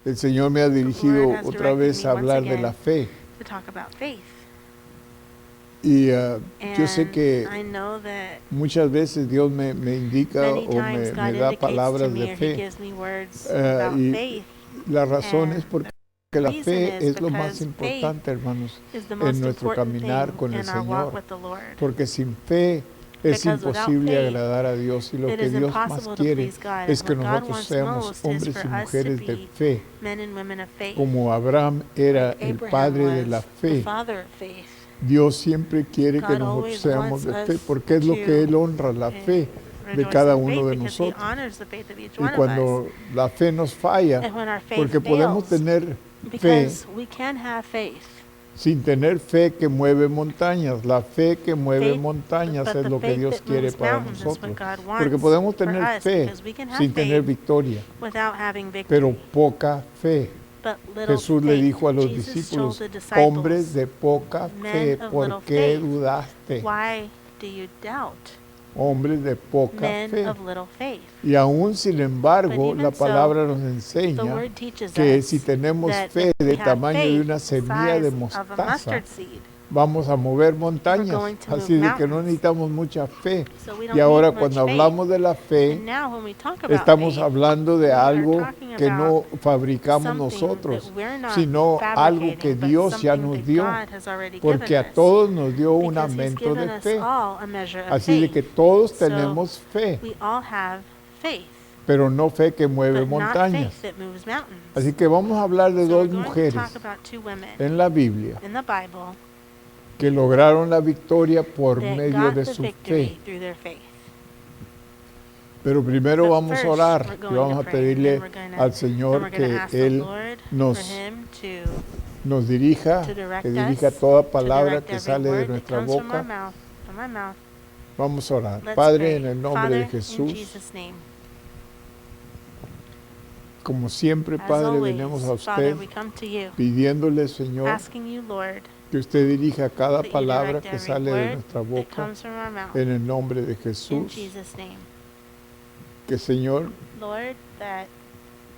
El Señor me ha dirigido otra vez a hablar de la fe. Y yo sé que muchas veces Dios me indica o me da palabras de fe. Y la razón es porque la fe es lo más importante, hermanos, en nuestro caminar con el Señor. Porque sin fe es imposible agradar a Dios, y lo que Dios más quiere es que nosotros seamos hombres y mujeres de fe, como Abraham era el padre de la fe. Dios siempre quiere que nosotros seamos de fe, porque es lo que Él honra, la fe de cada uno de nosotros. Y cuando la fe nos falla, porque podemos tener fe sin tener fe que mueve montañas. La fe que mueve montañas es lo que Dios quiere para nosotros. Porque podemos tener fe sin tener victoria, pero poca fe. Jesús le dijo a los discípulos, hombres de poca fe, ¿por qué dudaste? Hombres de poca fe. Y aún sin embargo, la palabra nos enseña que si tenemos fe del tamaño de una semilla de mostaza, vamos a mover montañas. Así de que no necesitamos mucha fe. Y ahora cuando hablamos de la fe, estamos hablando de algo que no fabricamos nosotros, sino algo que Dios ya nos dio, porque a todos nos dio un aumento de fe. Así de que todos tenemos fe, pero no fe que mueve montañas. Así que vamos a hablar de dos mujeres en la Biblia que lograron la victoria por medio de su fe. Pero primero vamos a orar y vamos a pedirle al Señor que Él nos dirija, que dirija toda palabra que sale de nuestra boca. Vamos a orar. Padre, en el nombre de Jesús, como siempre, Padre, venimos a usted pidiéndole, Señor, que usted dirija cada palabra que sale de nuestra boca en el nombre de Jesús. Que, Señor,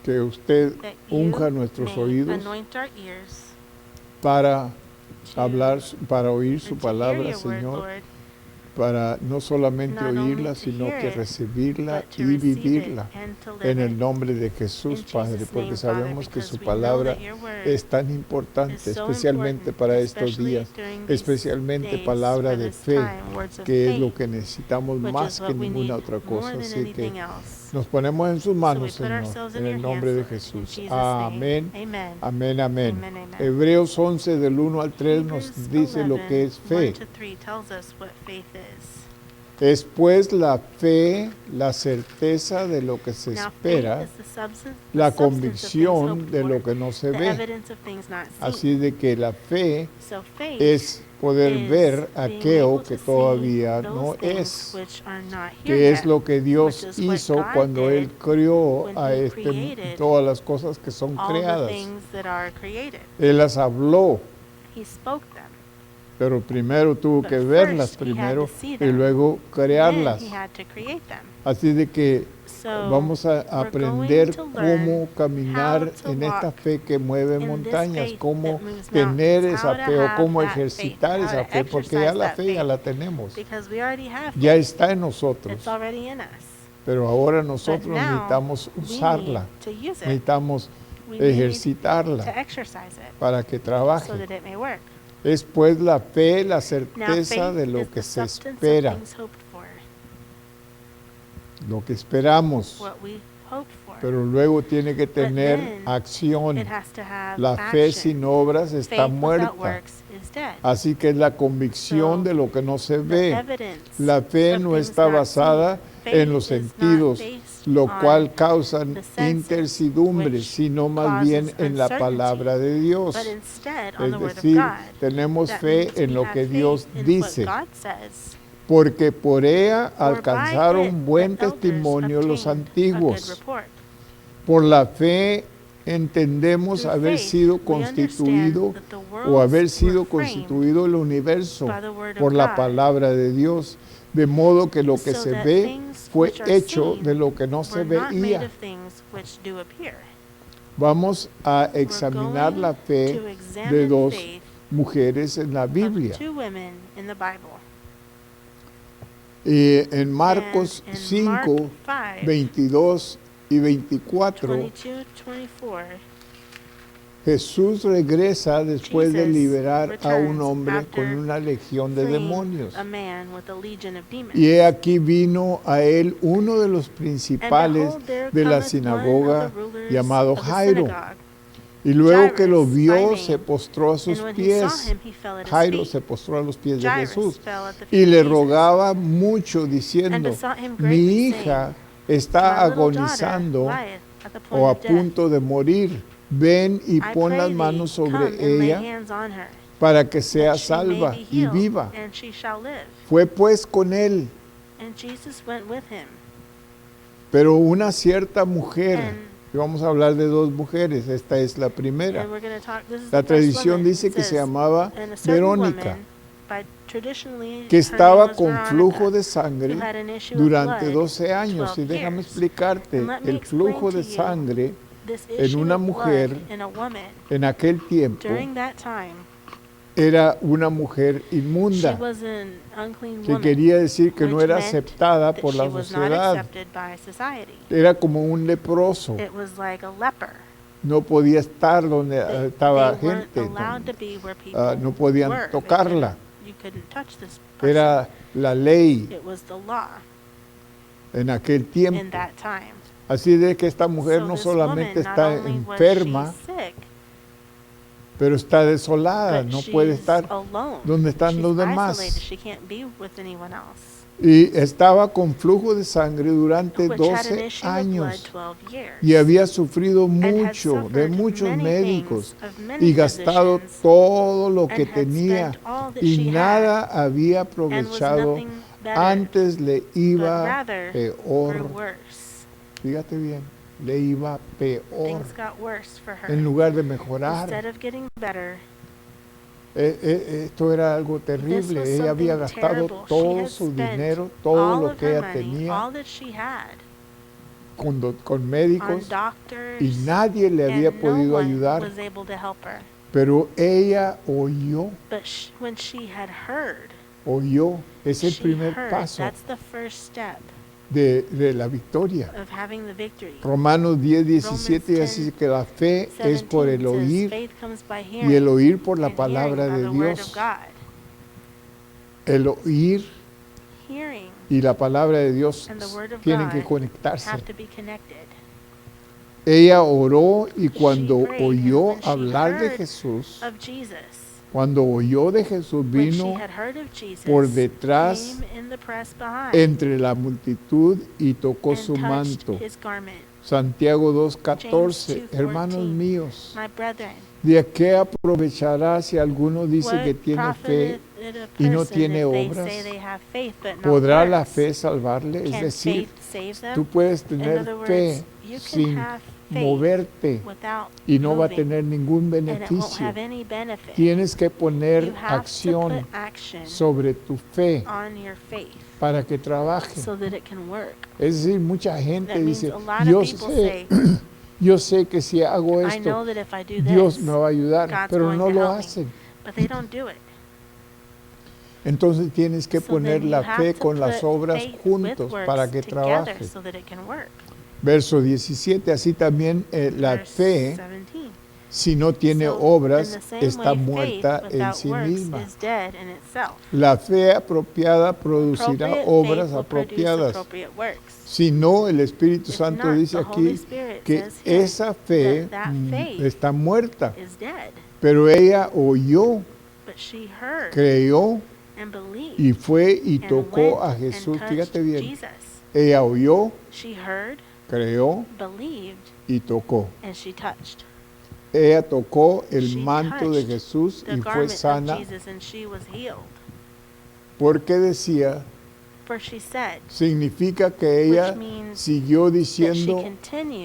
que usted unja nuestros oídos para hablar, para oír su palabra, Señor, para no solamente oírla, sino que recibirla y vivirla en el nombre de Jesús, Padre, porque sabemos que su palabra es tan importante, especialmente para estos días, especialmente palabra de fe, que es lo que necesitamos más que ninguna otra cosa. Así que nos ponemos en sus manos, Señor, en el nombre de Jesús. Amén, amén, amén. Hebreos 11, del 1 al 3, nos dice lo que es fe. Es pues la fe, la certeza de lo que se espera, la convicción de lo que no se ve. Así de que la fe es poder ver aquello que todavía no es, que es lo que Dios hizo cuando Él creó a todas las cosas que son creadas. Él las habló, pero primero tuvo que verlas primero y luego crearlas. Así de que vamos a aprender cómo caminar en esta fe que mueve montañas, cómo tener esa fe o cómo ejercitar esa fe, porque ya la fe ya la tenemos, ya está en nosotros. Pero ahora nosotros necesitamos usarla, necesitamos ejercitarla para que trabaje. Es pues la fe, la certeza de lo que se espera, lo que esperamos, pero luego tiene que tener acción. La fe sin obras está muerta. Así que es la convicción de lo que no se ve. La fe no está basada en los sentidos, lo cual causa incertidumbre, sino más bien en la palabra de Dios. Es decir, tenemos fe en lo que Dios dice, porque por ella alcanzaron buen testimonio los antiguos. Por la fe entendemos haber sido constituido el universo por la palabra de Dios, de modo que lo que se ve fue hecho de lo que no se veía. Vamos a examinar la fe de dos mujeres en la Biblia. En Marcos 5, 22 y 24, Jesús regresa después de liberar a un hombre con una legión de demonios. Y he aquí vino a él uno de los principales de la sinagoga, llamado Jairo. Y luego que lo vio, se postró a sus pies. Jairo se postró a los pies de Jesús y le rogaba mucho, diciendo: mi hija está agonizando o a punto de morir. Ven y pon las manos sobre ella para que sea salva y viva. Fue pues con él. Pero una cierta mujer, y vamos a hablar de dos mujeres, esta es la primera. La tradición dice que se llamaba Verónica, que estaba con flujo de sangre durante 12 años. Y déjame explicarte, el flujo de sangre en una mujer en aquel tiempo era una mujer inmunda, que quería decir que no era aceptada por la sociedad. Era como un leproso. No podía estar donde estaba gente, no podían tocarla. Era la ley en aquel tiempo. Así de que esta mujer no solamente está enferma, pero está desolada, no puede estar donde están los demás. Y estaba con flujo de sangre durante 12 años y había sufrido mucho de muchos médicos y gastado todo lo que tenía y nada había aprovechado. Antes le iba peor. Fíjate bien, le iba peor en lugar de mejorar. Esto era algo terrible. Ella había gastado todo su dinero, todo lo que ella tenía con médicos y nadie le había podido ayudar. Pero ella oyó. Oyó. Es el primer paso de la victoria. Romanos 10, 17 dice que la fe es por el oír y el oír por la palabra de Dios. El oír y la palabra de Dios tienen que conectarse. Ella oró y cuando oyó hablar de Jesús, cuando oyó de Jesús, vino por detrás entre la multitud y tocó su manto. Santiago 2:14, hermanos míos, ¿de qué aprovechará si alguno dice que tiene fe y no tiene obras? ¿Podrá la fe salvarle? Es decir, tú puedes tener fe sin moverte y no va a tener ningún beneficio. Tienes que poner acción sobre tu fe para que trabaje. Es decir, mucha gente dice, yo sé que si hago esto, Dios me va a ayudar, pero no lo hacen. Entonces tienes que poner la fe con las obras juntos para que trabaje. Verso 17, así también la fe, si no tiene obras, está muerta en sí misma. La fe apropiada producirá obras apropiadas. Si no, el Espíritu Santo dice aquí que esa fe está muerta. Pero ella oyó, creyó y fue y tocó a Jesús. Fíjate bien, ella oyó, creyó y tocó. Ella tocó el manto de Jesús y fue sana, porque decía significa que ella siguió diciendo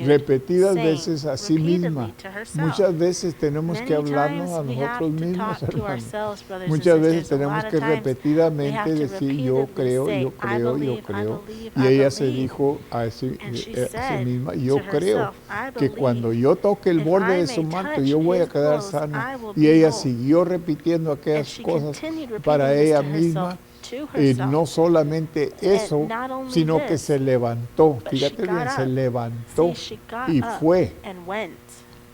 repetidas veces a sí misma. Muchas veces tenemos que hablarnos a nosotros mismos, hermanos. Muchas veces tenemos que repetidamente decir yo creo, yo creo, yo creo. Y ella se dijo a sí misma, yo creo que cuando yo toque el borde de su manto yo voy a quedar sana. Y ella siguió repitiendo aquellas cosas para ella misma. Y no solamente eso, sino que se levantó. Fíjate bien, se levantó y fue.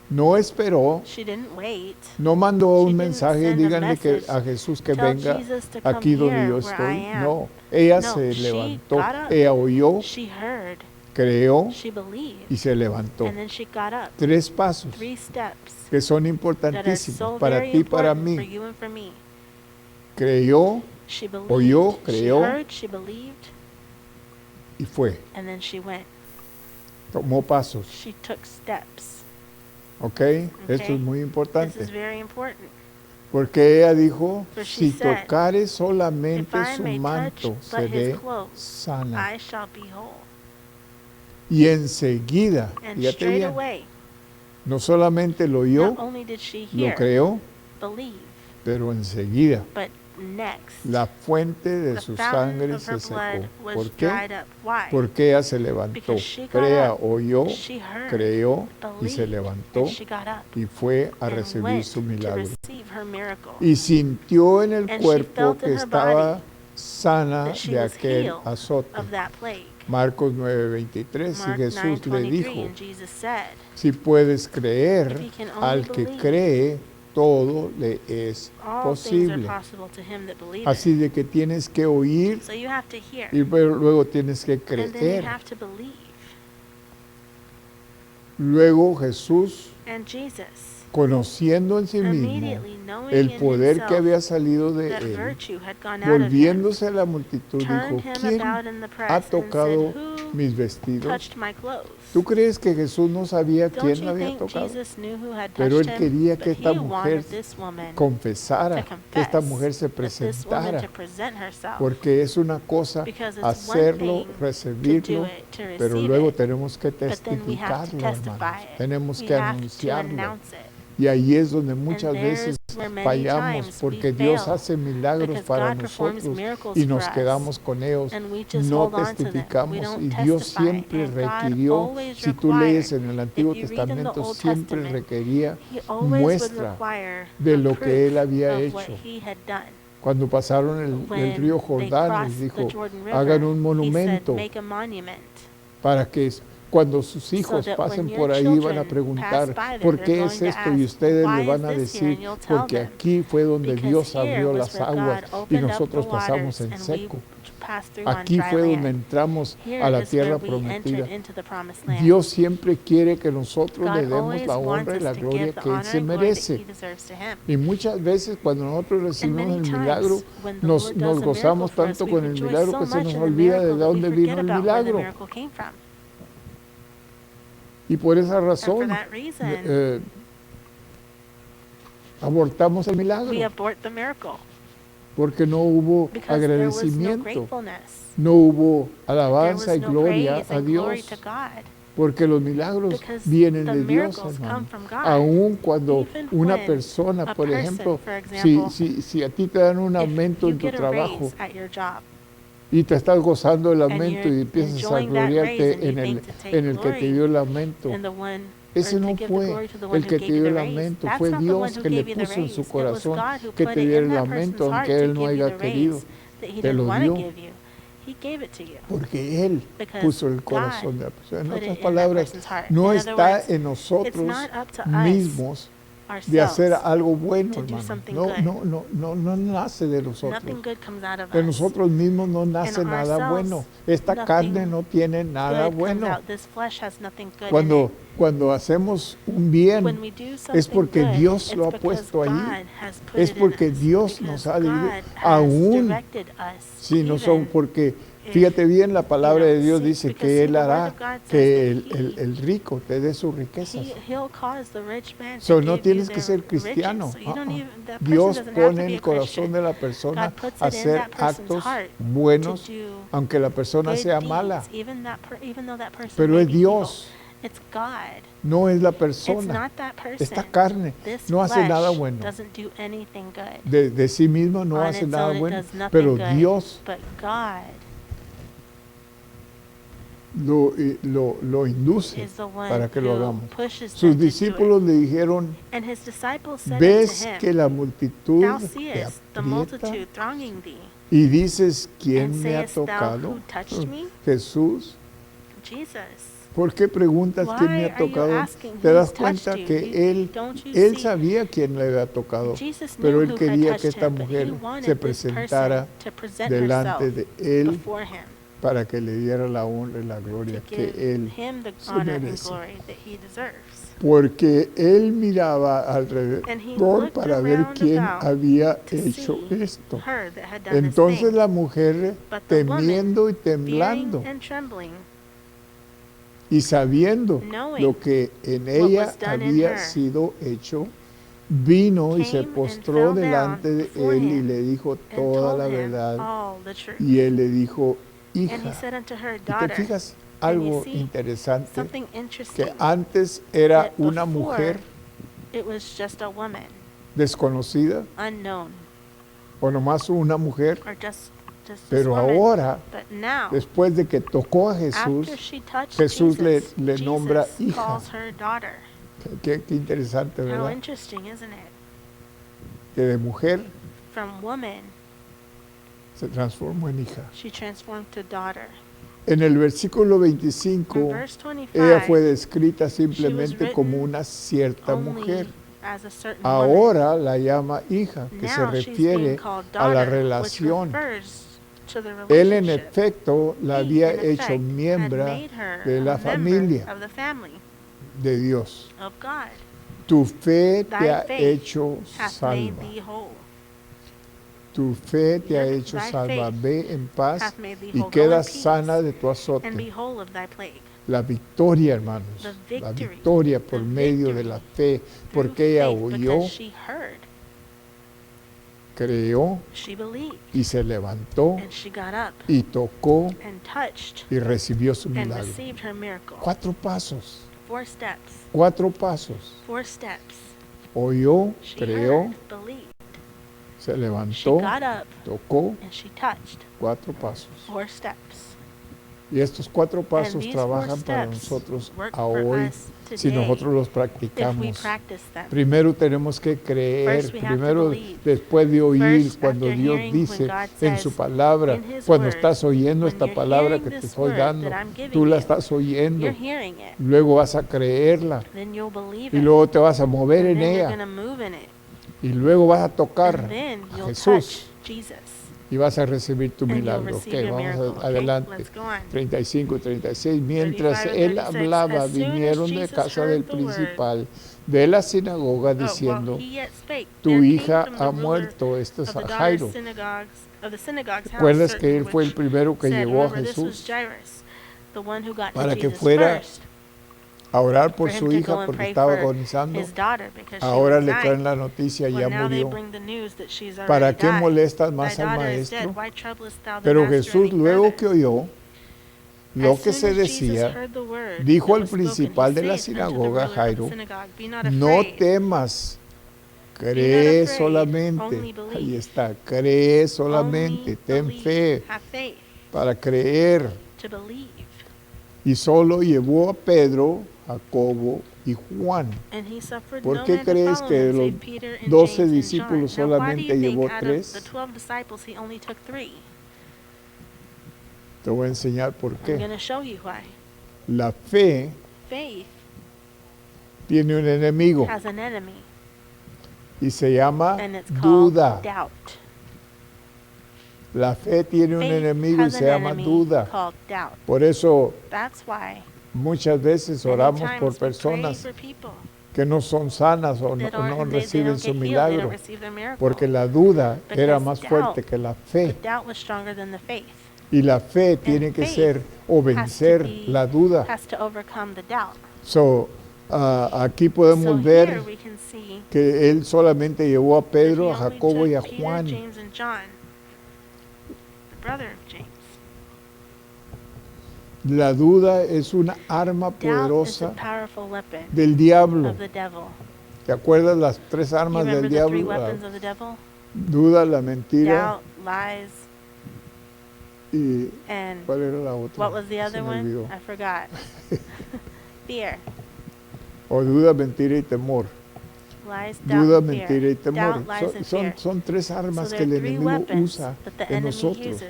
No esperó, no mandó un mensaje, díganle a Jesús que venga aquí donde yo estoy. No, ella se levantó, ella oyó, creó y se levantó. 3 pasos que son importantísimos para ti y para mí. Creyó, oyó, creó y fue. Tomó pasos. ¿Ok? Esto es muy importante. Porque ella dijo, si tocare solamente su manto, seré sana. Y enseguida, fíjate bien, no solamente lo oyó, lo creó, pero enseguida la fuente de su sangre se secó. ¿Por qué? Porque ella se levantó. Crea, oyó, creyó y se levantó y fue a recibir su milagro. Y sintió en el cuerpo que estaba sana de aquel azote. Marcos 9:23, y Jesús le dijo, si puedes creer, al que cree, todo le es posible. Así de que tienes que oír y luego tienes que creer. Luego Jesús, conociendo en sí mismo el poder que había salido de él, volviéndose a la multitud, dijo, ¿quién ha tocado mis vestidos? ¿Tú crees que Jesús no sabía quién la había tocado? Pero él quería que esta mujer confesara, que esta mujer se presentara, porque es una cosa hacerlo, recibirlo, pero luego tenemos que testificarlo, hermanos. Tenemos que anunciarlo. Y ahí es donde muchas veces fallamos, porque Dios hace milagros para nosotros y nos quedamos con ellos, no testificamos. Y Dios siempre requirió, si tú lees en el Antiguo Testamento, siempre requería muestra de lo que Él había hecho. Cuando pasaron el río Jordán, les dijo, hagan un monumento para que cuando sus hijos pasen por ahí van a preguntar, ¿por qué es esto? Y ustedes le van a decir, porque aquí fue donde Dios abrió las aguas y nosotros pasamos en seco. Aquí fue donde entramos a la tierra prometida. Dios siempre quiere que nosotros le demos la honra y la gloria que Él se merece. Y muchas veces cuando nosotros recibimos el milagro, nos gozamos tanto con el milagro que se nos olvida de dónde vino el milagro. Y por esa razón abortamos el milagro. Porque no hubo agradecimiento, no hubo alabanza y gloria a Dios. Porque los milagros vienen de Dios, hermano. Aún cuando una persona, por ejemplo, si a ti te dan un aumento en tu trabajo, y te estás gozando el aumento y empiezas a gloriarte en el que te dio el aumento. Ese no fue el que te dio el aumento, fue Dios que le puso en su corazón que te diera el aumento, aunque Él no haya querido, te lo dio. Porque Él puso el corazón de la persona. En otras palabras, no está en nosotros mismos de hacer algo bueno, hermano. No nace de nosotros. De nosotros mismos no nace nada bueno. Esta carne no tiene nada bueno. Cuando hacemos un bien, es porque Dios lo ha puesto ahí. Es porque Dios nos ha dirigido. Aún si no son porque Fíjate bien, la palabra de Dios dice que Él hará que el rico te dé sus riquezas. No tienes que ser cristiano. Dios pone en el corazón de la persona hacer actos buenos, aunque la persona sea mala. Pero es Dios. No es la persona. Esta carne no hace nada bueno. De sí mismo no hace nada bueno. Pero Dios lo induce para que lo hagamos. Sus discípulos le dijeron, ¿ves que la multitud te aprieta y dices, ¿quién me ha tocado? Jesús. ¿Por qué preguntas quién me ha tocado? Te das cuenta que él sabía quién le había tocado, pero él quería que esta mujer se presentara delante de él para que le diera la honra y la gloria que él se merece. Porque él miraba alrededor para ver quién había hecho esto. Entonces la mujer, temiendo y temblando, y sabiendo lo que en ella había sido hecho, vino y se postró delante de él y le dijo toda la verdad. Y él le dijo, hija. ¿Y te fijas algo interesante? Que antes era una mujer desconocida, o nomás una mujer. Pero ahora, después de que tocó a Jesús, Jesús le nombra hija. Qué interesante, ¿verdad? Que de mujer se transformó en hija. En el versículo 25, ella fue descrita simplemente como una cierta mujer. Ahora la llama hija, que se refiere a la relación. Él en efecto la había hecho miembro de la familia de Dios. Tu fe te ha hecho salva. Tu fe te ha hecho salva. Ve en paz y queda sana de tu azote. La victoria, hermanos, la victoria por medio de la fe, porque ella oyó, creyó y se levantó y tocó y recibió su milagro. 4 pasos. 4 pasos. Oyó, creyó, se levantó, tocó, 4 pasos. Y estos 4 pasos trabajan para nosotros a hoy si nosotros los practicamos. Primero tenemos que creer, primero después de oír, cuando Dios dice en su palabra, cuando estás oyendo esta palabra que te estoy dando, tú la estás oyendo, luego vas a creerla y luego te vas a mover en ella y luego vas a tocar a Jesús y vas a recibir tu milagro. Ok, vamos adelante. 35 y 36. Mientras él hablaba, vinieron de casa del principal de la sinagoga diciendo, tu hija ha muerto. Esto es Jairo. ¿Recuerdas que él fue el primero que llevó a Jesús para que fuera a orar por su hija porque estaba agonizando? Ahora le traen la noticia, ya murió. ¿Para qué molestas más al maestro? Pero Jesús, luego que oyó lo que se decía, dijo al principal de la sinagoga, Jairo, no temas, cree solamente. Ahí está, cree solamente, ten fe para creer. Y solo llevó a Pedro, Jacobo y Juan. ¿Por qué crees que de los 12 discípulos solamente llevó 3? Te voy a enseñar por qué. La fe tiene un enemigo y se llama duda. La fe tiene un enemigo y se llama duda. Por eso muchas veces oramos por personas que no son sanas o no reciben su milagro, porque la duda era más fuerte que la fe. Y la fe tiene que ser o vencer la duda. Aquí podemos ver que él solamente llevó a Pedro, a Jacobo y a Juan. La duda es una arma poderosa del diablo. ¿Te acuerdas las 3 armas del diablo? La duda, la mentira. ¿Y cuál era la otra? What was the other one? I forgot. Fear. O duda, mentira y temor. Lies, Duda, doubt, mentira y temor. Doubt, lies, Son 3 armas so que el enemigo usa en nosotros.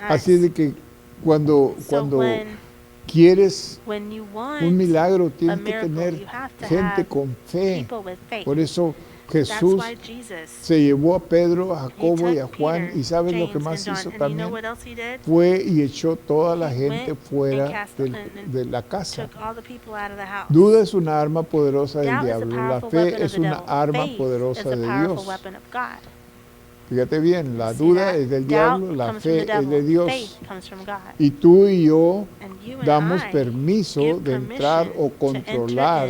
Así de que cuando quieres un milagro, tienes que tener gente con fe. Por eso Jesús se llevó a Pedro, a Jacobo y a Juan, y ¿sabes lo que más hizo también? Fue y echó toda la gente fuera de la casa. Duda es una arma poderosa del diablo, la fe es una arma poderosa de Dios. Fíjate bien, la duda es del diablo, la fe es de Dios. Y tú y yo damos permiso de entrar o controlar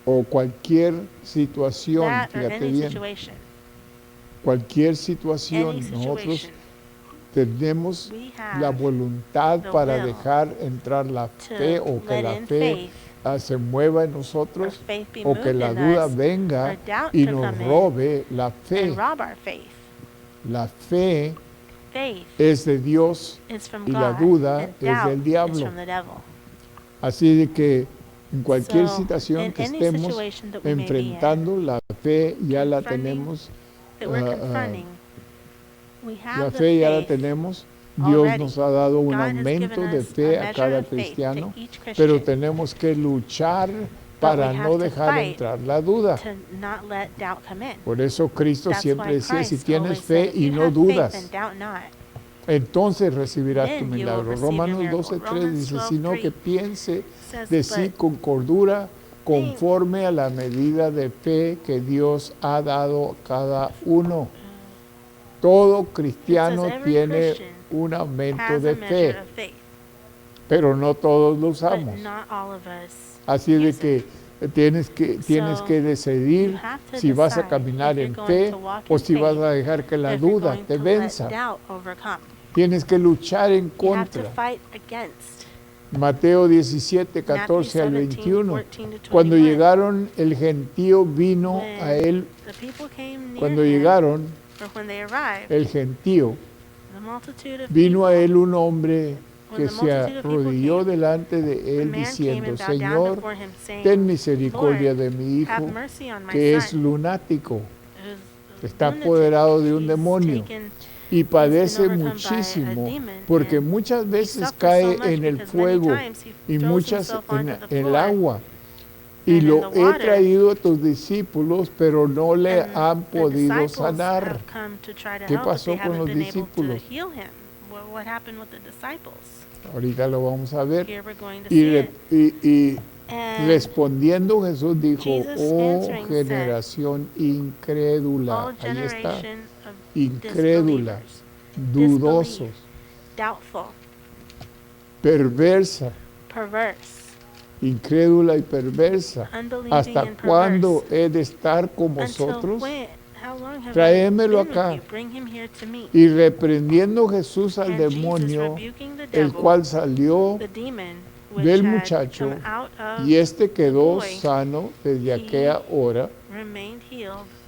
o cualquier situación, fíjate bien, cualquier situación, nosotros tenemos la voluntad para dejar entrar la fe o que la fe se mueva en nosotros o que la duda venga y nos robe la fe. La fe es de Dios y la duda es del diablo. Así de que en cualquier situación que estemos enfrentando, la fe ya la tenemos. La fe ya la tenemos. Dios nos ha dado un aumento de fe a cada cristiano, pero tenemos que luchar para no dejar entrar la duda. Por eso Cristo siempre decía, si tienes fe y no dudas, entonces recibirás tu milagro. Romanos 12:3 dice, sino que piense de sí con cordura, conforme a la medida de fe que Dios ha dado a cada uno. Todo cristiano tiene un aumento de fe, pero no todos lo usamos. Así de que tienes que decidir si vas a caminar en fe o si vas a dejar que la duda te venza. Tienes que luchar en contra. Mateo 17, 14 al 21. Cuando llegaron, el gentío vino a él. Cuando llegaron, el gentío vino a él un hombre que se arrodilló delante de él diciendo, Señor, ten misericordia de mi hijo, que es lunático, está apoderado de un demonio y padece muchísimo, porque muchas veces cae en el fuego y muchas en el agua. Y lo he traído a tus discípulos, pero no le han podido sanar. ¿Qué pasó con los discípulos? Ahorita lo vamos a ver. Y respondiendo Jesús dijo, oh generación incrédula. Ahí está. Incrédula, dudosos, perversa, incrédula y perversa. ¿Hasta cuándo he de estar con vosotros? Tráemelo acá. Y reprendiendo Jesús al demonio, el cual salió del muchacho, y éste quedó sano desde aquella hora.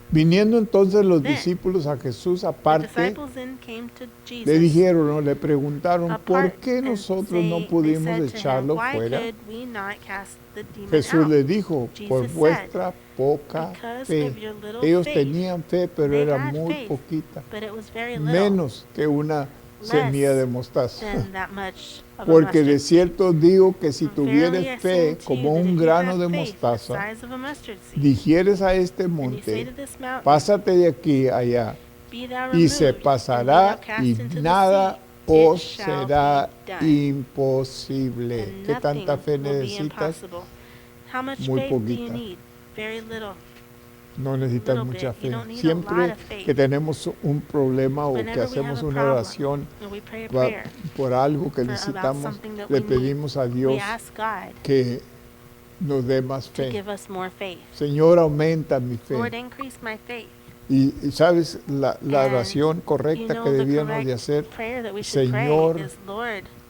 Viniendo entonces los discípulos a Jesús aparte, le dijeron o le preguntaron, ¿por qué nosotros no pudimos echarlo fuera? Jesús les dijo, por vuestra poca fe. Ellos tenían fe, pero era muy poquita, menos que una semilla de mostaza. Porque de cierto digo que si tuvieres fe como un grano de mostaza, dijeres a este monte, pásate de aquí a allá, y se pasará y nada os será imposible. ¿Qué tanta fe necesitas? Muy poquita. No necesitas mucha fe. Siempre que tenemos un problema o que hacemos una oración por algo que necesitamos, le pedimos a Dios que nos dé más fe. Señor, aumenta mi fe. Y sabes, la oración correcta que debíamos de hacer, Señor,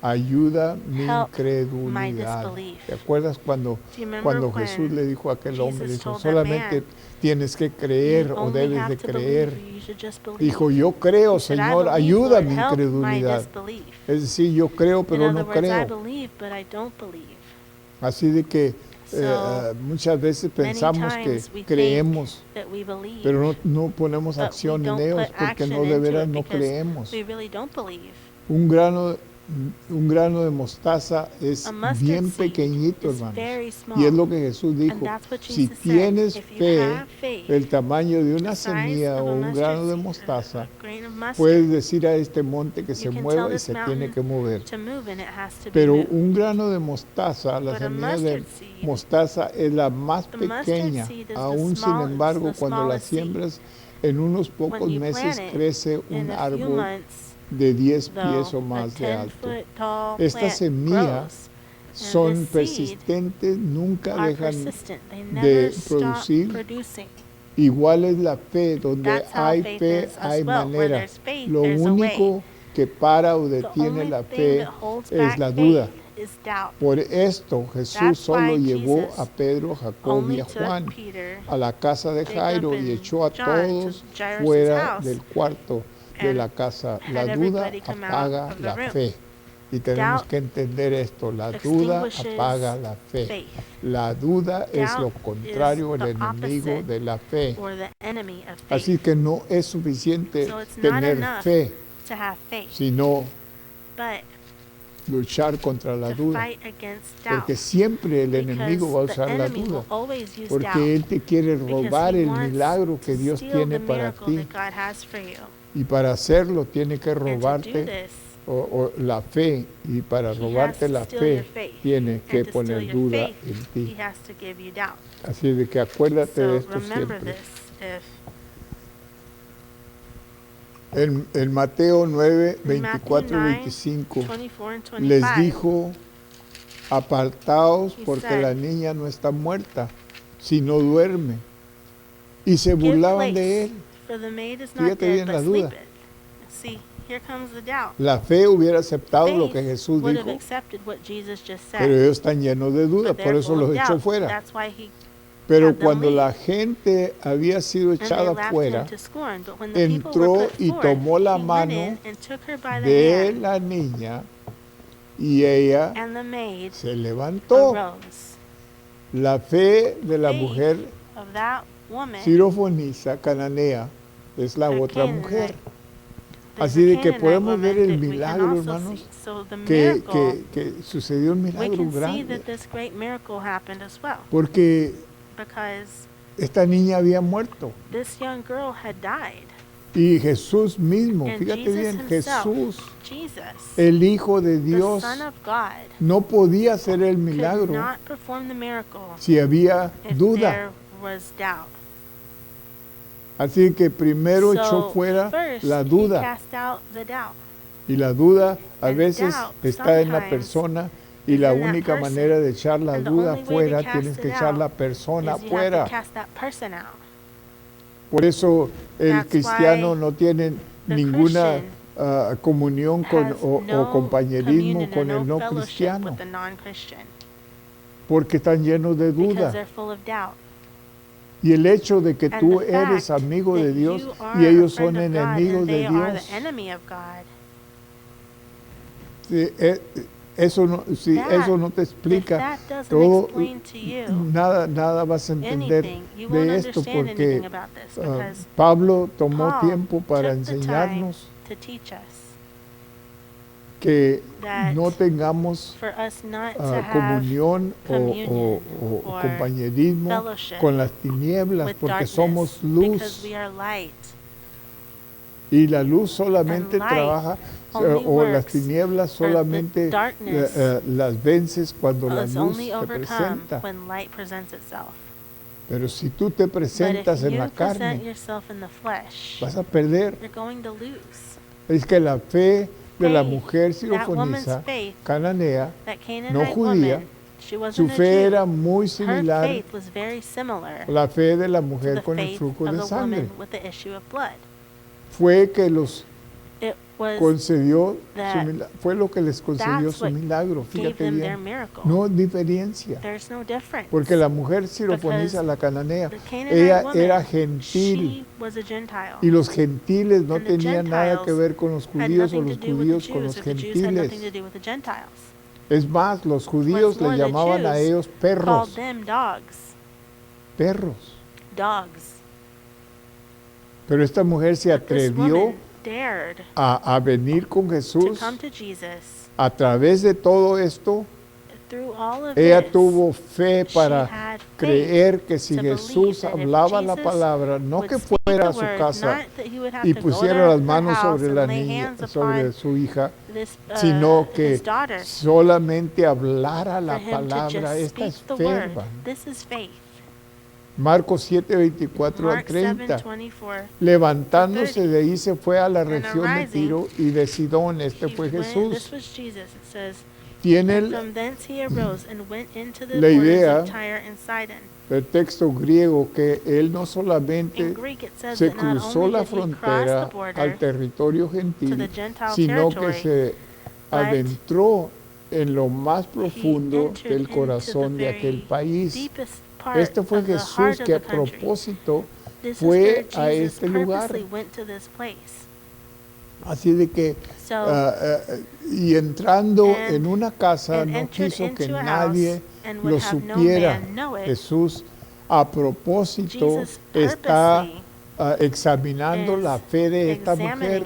ayuda mi incredulidad. ¿Te acuerdas cuando Jesús le dijo a aquel hombre, dijo, solamente tienes que creer o debes de creer? Dijo, yo creo, Señor, ayuda mi incredulidad. Es decir, yo creo, pero no creo. Así de que muchas veces pensamos que creemos, pero no ponemos acción en ellos porque de veras no creemos. Un grano de mostaza es bien pequeñito, hermanos. Y es lo que Jesús dijo. Si tienes fe, el tamaño de una semilla o un grano de mostaza, puedes decir a este monte que se mueva y se tiene que mover. Pero un grano de mostaza, la semilla de mostaza es la más pequeña. Aún sin embargo, cuando la siembras, en unos pocos meses crece un árbol de 10 pies o más de alto. Estas semillas son persistentes, nunca dejan de producir. Igual es la fe, donde hay fe, hay manera. Lo único que para o detiene la fe es la duda. Por esto Jesús solo llevó a Pedro, Jacob y a Juan a la casa de Jairo y echó a todos fuera del cuarto de la casa. La duda apaga la fe. Y tenemos que entender esto. La duda apaga la fe. La duda es lo contrario, el enemigo de la fe. Así que no es suficiente tener fe, sino luchar contra la duda. Porque siempre el enemigo va a usar la duda. Porque él te quiere robar el milagro que Dios tiene para ti. Y para hacerlo tiene que robarte la fe, y para robarte la fe tiene que poner duda en ti. Así de que acuérdate de esto siempre. En Mateo 9, 24 y 25 les dijo, apartaos porque la niña no está muerta, sino duerme. Y se burlaban de él. Fíjate bien la duda. La fe hubiera aceptado lo que Jesús dijo, pero ellos están llenos de duda, por eso los echó fuera. Pero cuando la gente había sido echada fuera, entró y tomó la mano de la niña y ella se levantó. La fe de la mujer sirofonisa cananea es la otra mujer. Así de que podemos ver el milagro, hermanos, que sucedió un milagro grande. Porque esta niña había muerto. Y Jesús mismo, fíjate bien, Jesús, el Hijo de Dios, no podía hacer el milagro si había duda. Así que primero echó fuera la duda. Y la duda a veces está en la persona, y la única manera de echar la duda fuera, tienes que echar la persona fuera. Por eso el cristiano no tiene ninguna comunión o compañerismo con el no cristiano, porque están llenos de duda. Y el hecho de que tú eres amigo de Dios y ellos son enemigos de Dios, eso no te explica todo, nada vas a entender de esto, porque Pablo tomó tiempo para enseñarnos que no tengamos comunión o compañerismo con las tinieblas, porque somos luz. Y la luz solamente trabaja, o las tinieblas solamente las vences cuando la luz se presenta. Pero si tú te presentas en la carne, vas a perder. Es que la fe de la mujer sirofonisa, cananea, no judía, su fe era muy similar a la fe de la mujer con el flujo de sangre. Fue que los concedió fue lo que les concedió su milagro. Fíjate bien, no diferencia, porque la mujer sirofonisa, la cananea, ella era gentil, y los gentiles no tenían nada que ver con los judíos, o los judíos con los gentiles. Es más, los judíos le llamaban a ellos perros. Perros. Pero esta mujer se atrevió a venir con Jesús. A través de todo esto, ella tuvo fe para creer que si Jesús hablaba la palabra, no que fuera a su casa y pusiera las manos sobre la niña, sobre su hija, sino que solamente hablara la palabra. Esta es fe. Marcos 7, 24 al 30. Levantándose de ahí se fue a la región de Tiro y de Sidón. Este fue Jesús. Tiene la idea del texto griego que él no solamente se cruzó la frontera al territorio gentil, sino que se adentró en lo más profundo del corazón de aquel país. Este fue Jesús que a propósito fue a este lugar. Así de que, y entrando en una casa, no quiso que nadie lo supiera. Jesús a propósito está examinando la fe de esta mujer,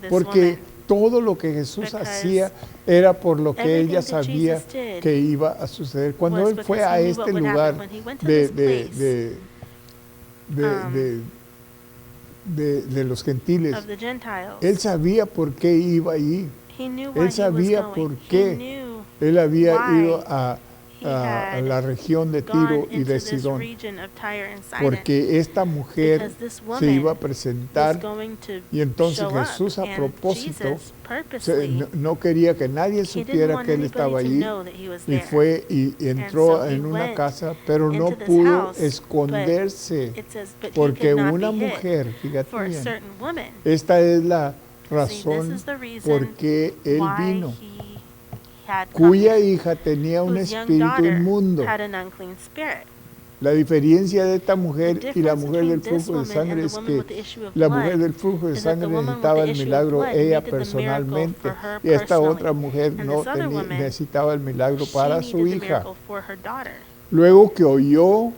porque todo lo que Jesús hacía era por lo que ella sabía que iba a suceder. Cuando él fue a este lugar de los gentiles, él sabía por qué iba allí. Él sabía por qué él había ido a la región de Tiro y de Sidón, porque esta mujer se iba a presentar, y entonces Jesús a propósito no quería que nadie supiera que él estaba allí, y fue y entró en una casa, pero no pudo esconderse, porque una mujer, fíjate bien, esta es la razón por qué él vino, cuya hija tenía un espíritu inmundo. La diferencia de esta mujer y la mujer del flujo de sangre es que la mujer del flujo de sangre necesitaba el milagro ella personalmente, y esta otra mujer no necesitaba el milagro para su hija. Luego que oyó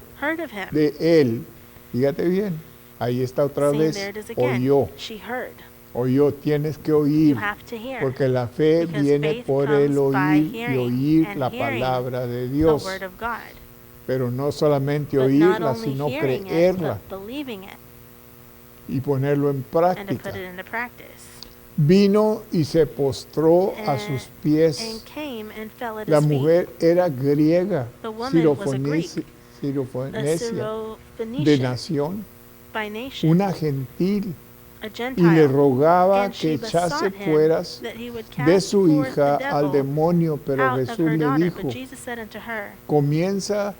de él, fíjate bien, ahí está otra vez, oyó, tienes que oír, porque la fe viene por el oír y oír la palabra de Dios. Pero no solamente oírla, sino creerla y ponerlo en práctica. Vino y se postró a sus pies. La mujer era griega, sirofonesia, de nación, una gentil, y le rogaba que echase fuera de su hija al demonio, pero Jesús le dijo, comienza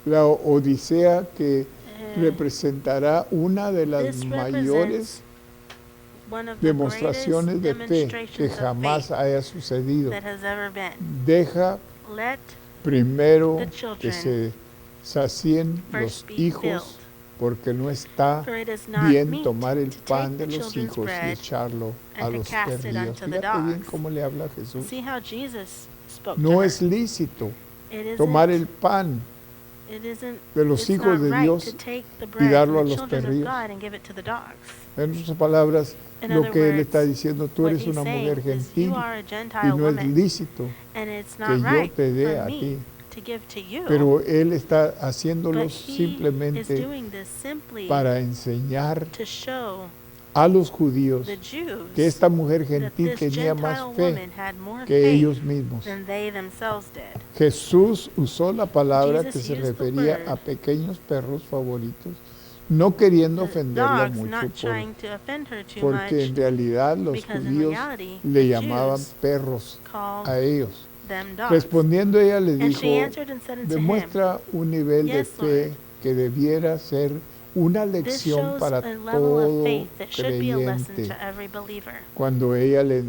la odisea que representará una de las mayores demostraciones de fe que jamás haya sucedido. Deja primero que se sacien los hijos, porque no está bien tomar el pan de los hijos y echarlo a los perrillos. Fíjate bien cómo le habla Jesús. No es lícito tomar el pan de los hijos de Dios y darlo a los perrillos. En otras palabras, lo que él está diciendo, tú eres una mujer gentil y no es lícito que yo te dé a ti. Pero él está haciéndolo simplemente para enseñar a los judíos the Jews que esta mujer gentil that this tenía más Gentile fe woman had more que faith ellos mismos. than they themselves did. Jesús usó la palabra Jesus que se used the refería word, a pequeños perros favoritos, no queriendo the ofenderla dogs, mucho not trying to offend her too porque much, en realidad los because in judíos reality, le the llamaban Jews perros called a ellos. them dogs. Respondiendo ella le And dijo, she answered and said unto him, demuestra un nivel de Yes, fe Lord. que debiera ser una This lección shows para a level of todo faith that should be a lesson creyente. to every believer. Cuando ella le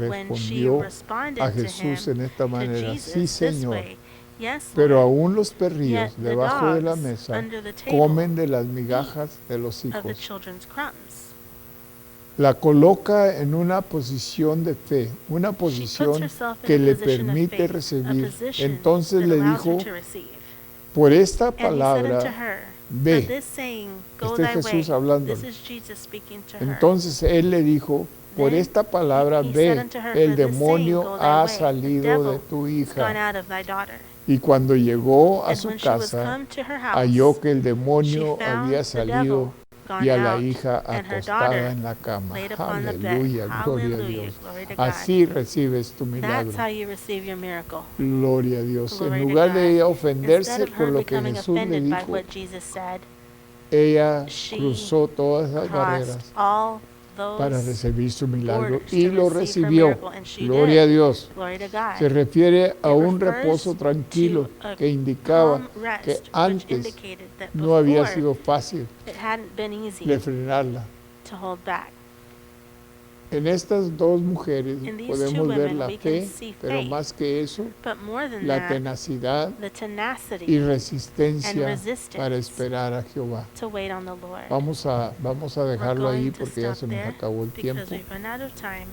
When she respondió responded a to Jesús him, en esta to manera, Jesus, sí this Señor, way, yes, pero Lord, aún los yet perrillos the debajo de la dogs mesa under the table comen de las migajas de los of the hijos. children's crumbs. La coloca en una posición de fe, una She puts posición herself que in a le position of permite faith, a recibir. position Entonces that le allows her dijo, to receive. por esta And he said unto palabra, her, for ve. this saying, go Este es thy way. Jesús hablándole. This is Jesus speaking to her. Entonces él le dijo, por Then esta palabra he ve, said unto her, el for this saying, demonio go thy ha way. The salido de devil tu is gone hija. out of thy daughter. Y cuando llegó a And su when she was casa, come to her house, halló que el she demonio found había the salido devil gone y a la out, hija and her acostada daughter en la cama. laid upon the bed. Aleluya, gloria a Hallelujah, Dios. glory to God. Así recibes tu That's milagro. how you receive your miracle. Gloria a Dios. Glory En to lugar de God. ella Instead ofenderse of her por lo que becoming Jesús le offended by dijo, what Jesus said, ella she cruzó todas las barreras crossed all para those recibir su milagro borders y to lo receive her recibió. miracle, and she Gloria a did. Dios. Glory to God. Se refiere a It un refers reposo tranquilo to a que indicaba calm rest, que which antes indicated that no había before sido fácil it hadn't been easy refrenarla. to hold back. En estas dos mujeres In these podemos two ver women, la we can fe, see pero faith. más que eso, But more than la that, tenacidad the y tenacity resistencia and resistance para esperar a Jehová. to wait on the Lord. Vamos a We're dejarlo ahí going to porque ya stop se nos there acabó el because tiempo. we've run out of time.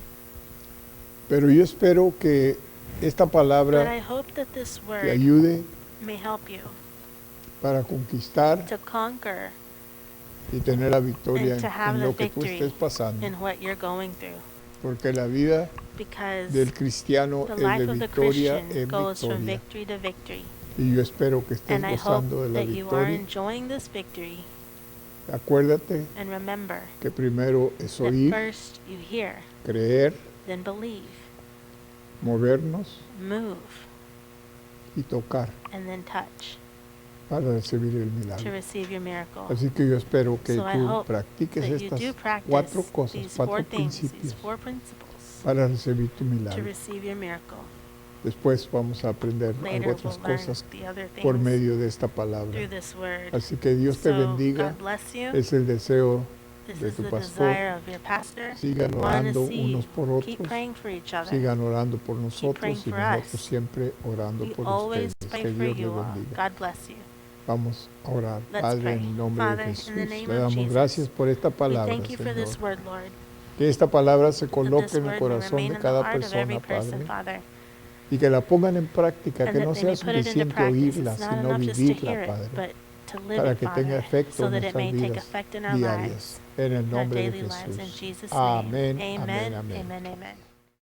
Pero yo espero que esta But palabra I hope that this te word ayude may help you para conquistar to conquer y tener la victoria and to en have the lo que tú victory estés pasando. in what you're going through. Porque la vida Because del cristiano the es life de of the victoria Christian en goes from victoria. victory to victory. Y yo espero que estés And I hope gozando de la that you are victoria. enjoying this victory. Acuérdate And remember que primero es that oír, first you hear, creer, then believe, movernos move, y tocar and then touch para recibir el to milagro. receive your miracle. Así que yo espero que So I tú hope practiques That you estas do cuatro practice cosas, these cuatro four things, these principios four principles para recibir tu to milagro. receive your miracle. Después vamos a aprender Later otras we'll learn cosas the other por things medio de esta palabra. through this word. Así que Dios te So bendiga. God bless you. Es el deseo This de is tu the pastor. desire of your pastor. Sigan Wanna orando see unos you. por Keep otros. praying for each other. Sigan orando por praying nosotros y for nosotros us. siempre orando We por always ustedes. pray Que for Dios les you all. bendiga. God bless you. Vamos a orar. Let's Padre, pray. en el nombre Father, de in Jesús, the name le of damos Jesus, gracias por esta We palabra, thank you for this Señor. word, Lord. Que esta palabra se That coloque this en el word may corazón remain de in the cada heart of every persona, person, Padre, Father. y que la pongan en práctica, And que that no they may sea put it into suficiente practice. oírla, It's not sino enough just to hear vivirla, it, Padre, but to live para it, que tenga Father, efecto so en that it nuestras may take vidas effect in our diarias. lives, En el in our nombre de daily lives. In Jesús. Jesus' Amén, name, amén, amen, amén. amen, amen.